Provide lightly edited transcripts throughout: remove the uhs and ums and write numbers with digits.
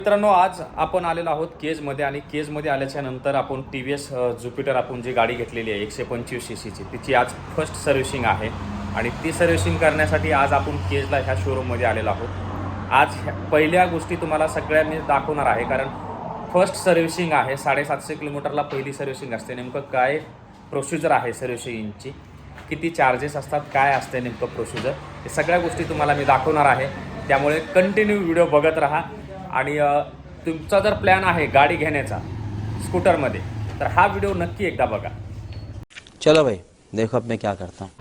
मित्रांनो, आज आपण आलेलो आहोत केजमध्ये आणि केजमध्ये आल्याच्या नंतर आपण टी व्ही एस ज्युपिटर आपण जी गाडी घेतलेली आहे 125 सीसीची, तिची आज फर्स्ट सर्व्हिसिंग आहे आणि ती सर्व्हिसिंग करण्यासाठी आज आपण केजला ह्या शोरूममध्ये आलेलो आहोत. आज पहिल्या गोष्टी तुम्हाला सगळ्यांनी दाखवणार आहे, कारण फर्स्ट सर्व्हिसिंग आहे. 750 किलोमीटरला पहिली सर्व्हिसिंग असते. नेमकं काय प्रोसिजर आहे सर्व्हिसिंगची, किती चार्जेस असतात, काय असते नेमकं प्रोसिजर, हे सगळ्या गोष्टी तुम्हाला मी दाखवणार आहे. त्यामुळे कंटिन्यू व्हिडिओ बघत राहा. आणि तुमचा जर प्लॅन आहे गाडी घेण्याचा स्कूटरमध्ये, तर हा व्हिडिओ नक्की एकदा बघा. चलो भाई, देखो अब मैं क्या करता हूँ.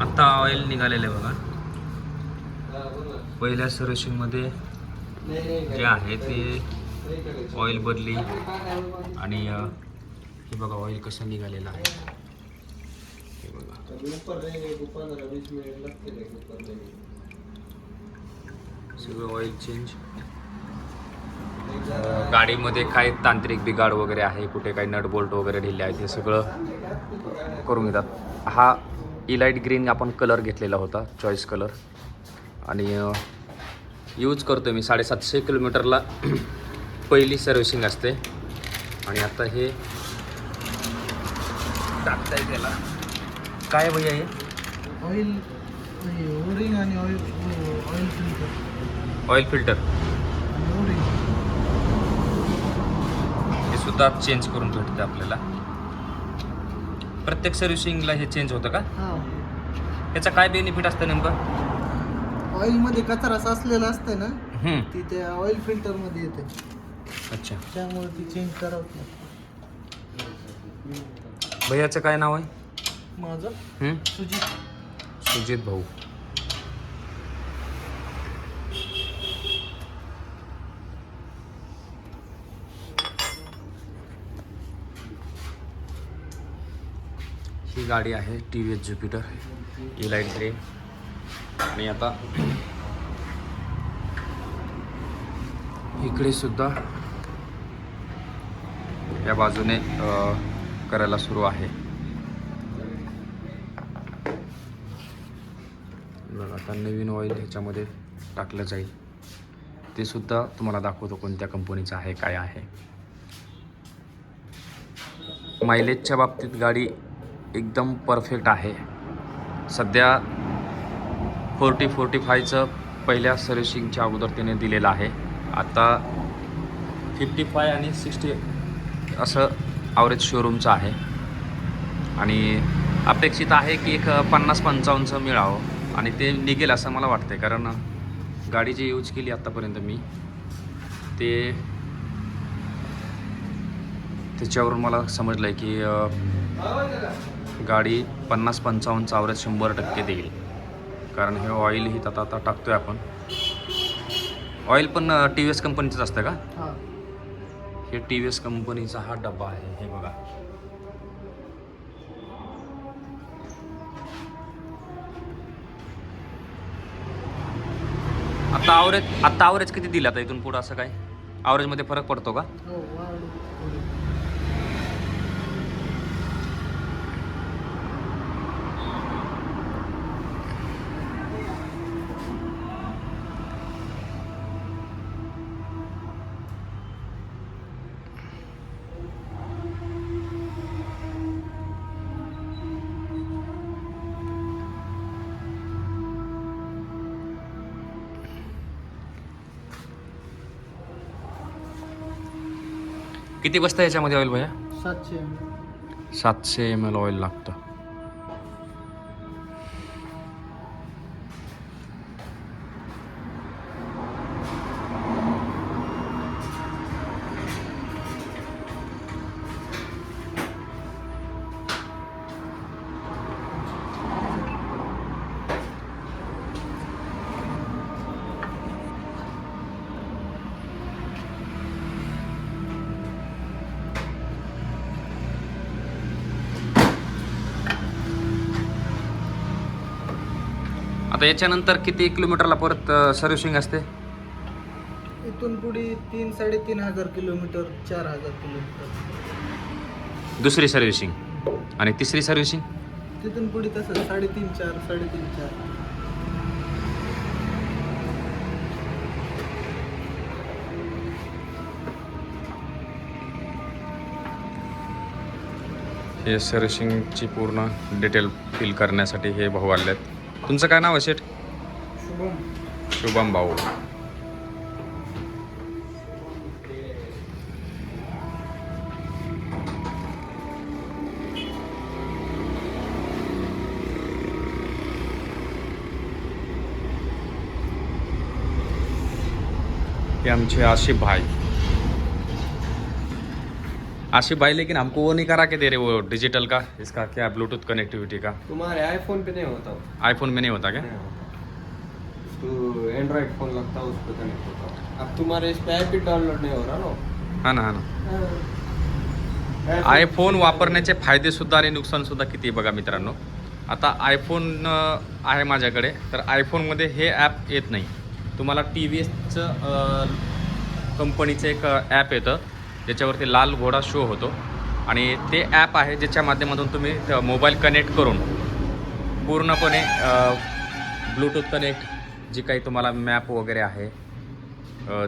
आता ऑइल निघालेलं आहे बघा. पहिल्या सर्व्हिसिंगमध्ये जे आहे ते ऑइल बदली आणि हे बघा ऑइल कसं निघालेलं आहे. हे बघा सगळं ऑइल चेंज. गाडीमध्ये काय तांत्रिक बिघाड वगैरे आहे, कुठे काही नट बोल्ट वगैरे ढिले आहेत, हे सगळं करून घेतात. हा इलाइट ग्रीन आपण कलर घेतलेला होता, चॉईस कलर, आणि यूज करतो मी. 750 किलोमीटरला पहिली सर्व्हिसिंग असते. आणि आता हे टाकता येईल त्याला. काय भैया हे ऑइल ओरिंग आणि oil filter. Oil filter O-ring हे सुद्धा चेंज करून भेटते आपल्याला. प्रत्येक सर्व्हिसिंगला हे चेंज होतं का? हां. याचा काय बेनिफिट असतं नेमकं? ऑइलमध्ये कचरा साचलेला असतं ना, हम्म. ती त्या ऑइल फिल्टरमध्ये येते, अच्छा. त्यामुळे ती चेंज करावं लागतं. भैयाचं काय नाव आहे? माझं सुजित. सुजित भाऊ. ही गाडी आहे T V S Jupiter elite grey. आणि आता इकडे सुद्धा या बाजूने करायला सुरू आहे. बघा आता नवीन ऑइल ह्याच्यामध्ये टाकलं जाईल. ते सुद्धा तुम्हाला दाखवतो कोणत्या कंपनीचं आहे, काय आहे. मायलेजच्या बाबतीत गाडी एकदम परफेक्ट आहे. सध्या 40-45चं पहिल्या सर्व्हिसिंगच्या अगोदर त्याने दिलेलं आहे. आता 55 आणि 60 असं ॲव्हरेज शोरूमचं आहे. आणि अपेक्षित आहे की एक 50-55चं मिळावं आणि ते निघेल असं मला वाटतं. कारण गाडी जी यूज केली आत्तापर्यंत मी, त्याच्यावरून मला समजलं आहे की गाडी 50-55चं ॲव्हरेज 100% देईल. कारण हे ऑइल ही आता टाकतो आहे आपण. ऑइल पण टी व्ही एस कंपनीचंच असतं का? हां. हे टी व्ही एस कंपनीचा हा डबा आहे. हे बघा, आता ॲव्हरेज किती दिला आता इथून पुढं? असं काय ॲव्हरेजमध्ये फरक पडतो का? हो, वाढ. किती बसतं याच्यामध्ये ऑइल भैया? 700 ml ऑइल लागतं. आता याच्यानंतर किती किलोमीटरला परत सर्व्हिसिंग असते? तिथून पुढे 3-3.5 किलोमीटर, 4,000 किलोमीटर. दुसरी सर्व्हिसिंग आणि तिसरी सर्व्हिसिंग तिथून पुढे तसं 3.5-4. हे सर्व्हिसिंगची पूर्ण डिटेल फिल करण्यासाठी हे भाऊ आले आहेत. तुमचं काय नाव आहे शेठ? शुभम. शुभम भाऊ. ये हमसे आशिफ भाई. आशिफ भाई, लेकिन हमको वो नहीं करा के दे रहे वो डिजिटल का, इसका क्या ब्लूटूथ कनेक्टिविटी का. तुम्हारे आईफोन पे नहीं होता वो, आईफोन में नहीं होता क्या? नहीं होता. तो एंड्रॉइड फोन लगता है उस पर कनेक्ट होता है. अब तुम्हारे इस पे ऐप भी डाउनलोड नहीं हो रहा ना. हा ना, हा ना. आयफोन वापरण्याचे फायदे सुद्धा आणि नुकसान सुद्धा किती आहे बघा मित्रांनो. आता आयफोन आहे माझ्याकडे, तर आयफोनमध्ये हे ॲप येत नाही. तुम्हाला टी व्ही एसचं कंपनीचं एक ॲप येतं ज्याच्यावरती लाल घोडा शो होतो आणि ते ॲप आहे ज्याच्या माध्यमातून तुम्ही मोबाईल कनेक्ट करून पूर्णपणे ब्लूटूथ कनेक्ट, जी काही तुम्हाला मॅप वगैरे आहे,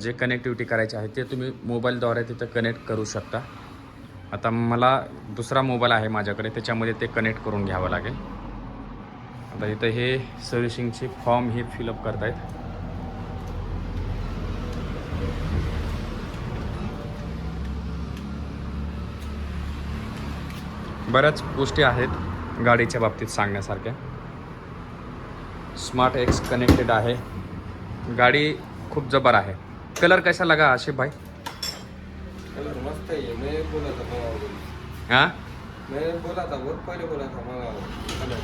जे कनेक्टिव्हिटी करायची आहे ते तुम्ही मोबाईलद्वारे तिथं कनेक्ट करू शकता. आता मला दुसरा मोबाईल आहे माझ्याकडे, त्याच्यामध्ये ते कनेक्ट करून घ्यावं लागेल. आता इथं हे सर्व्हिसिंगचे फॉर्म हे फिलअप करतायत. बऱ्याच गोष्टी आहेत गाडीच्या बाबतीत सांगण्यासारख्या. स्मार्ट एक्स कनेक्टेड आहे. गाडी खूप जबर आहे. कलर कैसा लगा आशिफ भाई? कलर मस्त है. ये मैं बोला था मंगाओ. हाँ, मैंने बोला था, बहुत पहले बोला था मंगाओ कलर.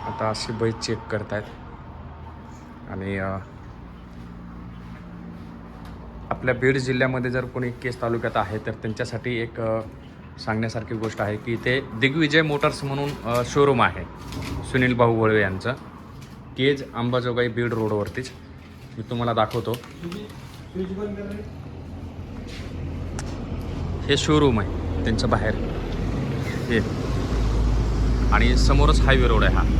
आता आशिफ भाई चेक करतायत. आणि आपल्या बीड जिल्ह्यामध्ये जर कोणी केस तालुक्यात आहे तर त्यांच्यासाठी एक सांगण्यासारखी गोष्ट आहे की ते दिग्विजय मोटर्स म्हणून शोरूम आहे सुनील भाऊ वळवे यांचं, केज अंबाजोगाई बीड रोडवरतीच. मी तुम्हाला दाखवतो. हे शोरूम आहे त्यांच्या बाहेर हे, आणि समोरच हायवे रोड आहे.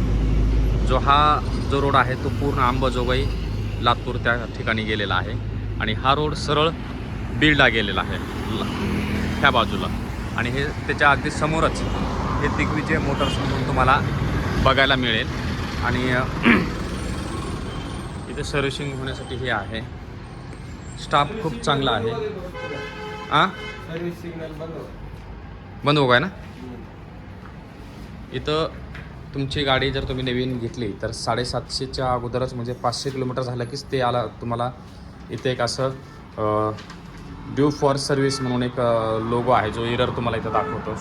हा जो रोड आहे तो पूर्ण अंबाजोगाई लातूर त्या ठिकाणी गेलेला आहे आणि हा रोड सरळ बीडला गेलेला आहे ह्या बाजूला. आणि हे त्याच्या अगदी समोरच हे दिग्विजय मोटर्स म्हणून तुम्हाला बघायला मिळेल. आणि इथे सर्व्हिसिंग होण्यासाठी हे आहे. स्टाफ खूप चांगला आहे. सर्विस सिग्नल बंद हो गया ना. इथं तुमची गाडी जर तुम्ही नवीन घेतली तर 750च्या अगोदरच, म्हणजे 500 किलोमीटर झालं कीच ते आला तुम्हाला इथे एक असं ड्यू फॉर सर्व्हिस म्हणून एक लोगो आहे जो एरर तुम्हाला इथं दाखवतो.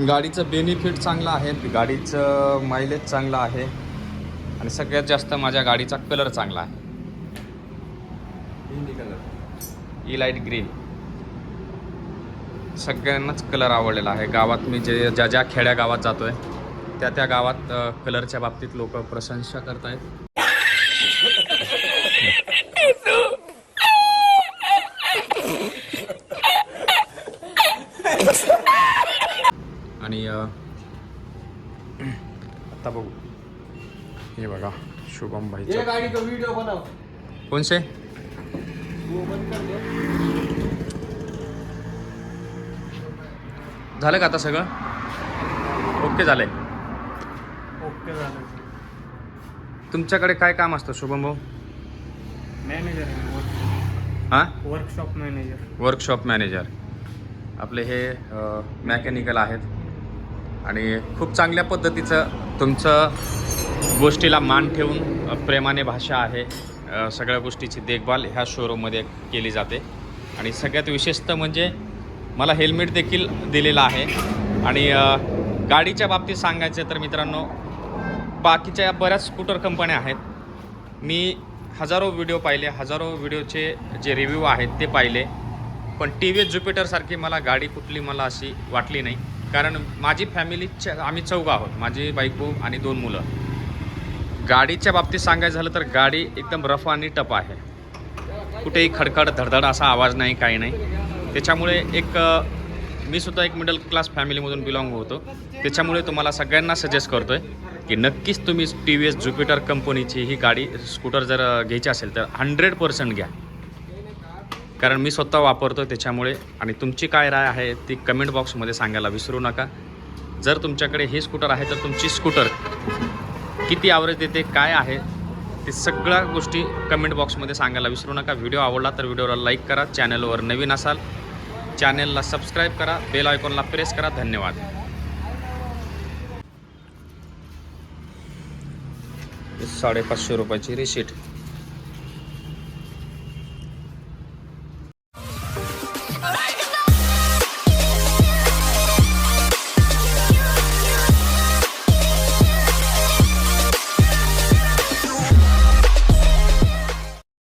गाडीचं बेनिफिट चांगलं आहे, गाडीचं मायलेज चांगलं आहे आणि सगळ्यात जास्त माझ्या गाडीचा कलर चांगला आहे. Hindi colour E light green. सगळ्यांनाच कलर आवडलेला आहे. गावात मी ज्या ज्या खेड्या गावात जातो आहे त्या गावात कलरच्या बाबतीत लोक प्रशंसा करत आहेत. आणि आता बघू, हे बघा शुभम भाई. ये गाड़ी का वीडियो बनाओ. कौन से? वो बंद कर दो. झालं का आता सगळं ओके झालंय? ओके झालं. तुमच्याकडे काय काम असतं शुभम भाऊ? मॅनेजर आहे. हां, वर्कशॉप मॅनेजर. Workshop manager. आपले हे मॅकॅनिकल आहेत आणि खूप चांगल्या पद्धतीचं तुमचं गोष्टीला मान ठेवून प्रेमाने भाषा आहे. सगळ्या गोष्टीची देखभाल ह्या शोरूममध्ये केली जाते. आणि सगळ्यात विशेषतः म्हणजे मला हेल्मेट देखील दिलेलं आहे. आणि गाडीच्या बाबतीत सांगायचं तर मित्रांनो, बाकीच्या बऱ्याच स्कूटर कंपन्या आहेत. मी हजारो व्हिडिओ पाहिले, हजारो व्हिडिओचे जे रिव्ह्यू आहेत ते पाहिले. पण टी व्ही एस ज्युपिटरसारखी मला गाडी कुठली मला अशी वाटली नाही. कारण माझी फॅमिली आम्ही 4 आहोत, माझी बायको आणि 2 मुलं. गाडीच्या बाबतीत सांगायचं झालं तर गाडी एकदम रफ आणि टफ आहे. कुठेही खडखड धडधड असा आवाज नाही, काही नाही. त्याच्यामुळे मी सुद्धा एक मिडल क्लास फॅमिलीमधून बिलॉंग होतो. त्याच्यामुळे तुम्हाला सगळ्यांना सजेस्ट करतो आहे की नक्कीच तुम्ही टी व्ही एस ज्युपिटर कंपनीची ही गाडी स्कूटर जर घ्यायची असेल तर 100% घ्या. कारण मी स्वतः वापरतो त्याच्यामुळे. आणि तुमची काय राय आहे ती कमेंट बॉक्समध्ये सांगायला विसरू नका. जर तुमच्याकडे हे स्कूटर आहे तर तुमची स्कूटर किती ॲव्हरेज देते, काय आहे ते सगळ्या गोष्टी कमेंट बॉक्समध्ये सांगायला विसरू नका. व्हिडिओ आवडला तर व्हिडिओला लाईक करा. चॅनलवर नवीन असाल चॅनलला सबस्क्राईब करा, बेल आयकॉनला प्रेस करा. धन्यवाद. 550 रुपयाची रिसीट.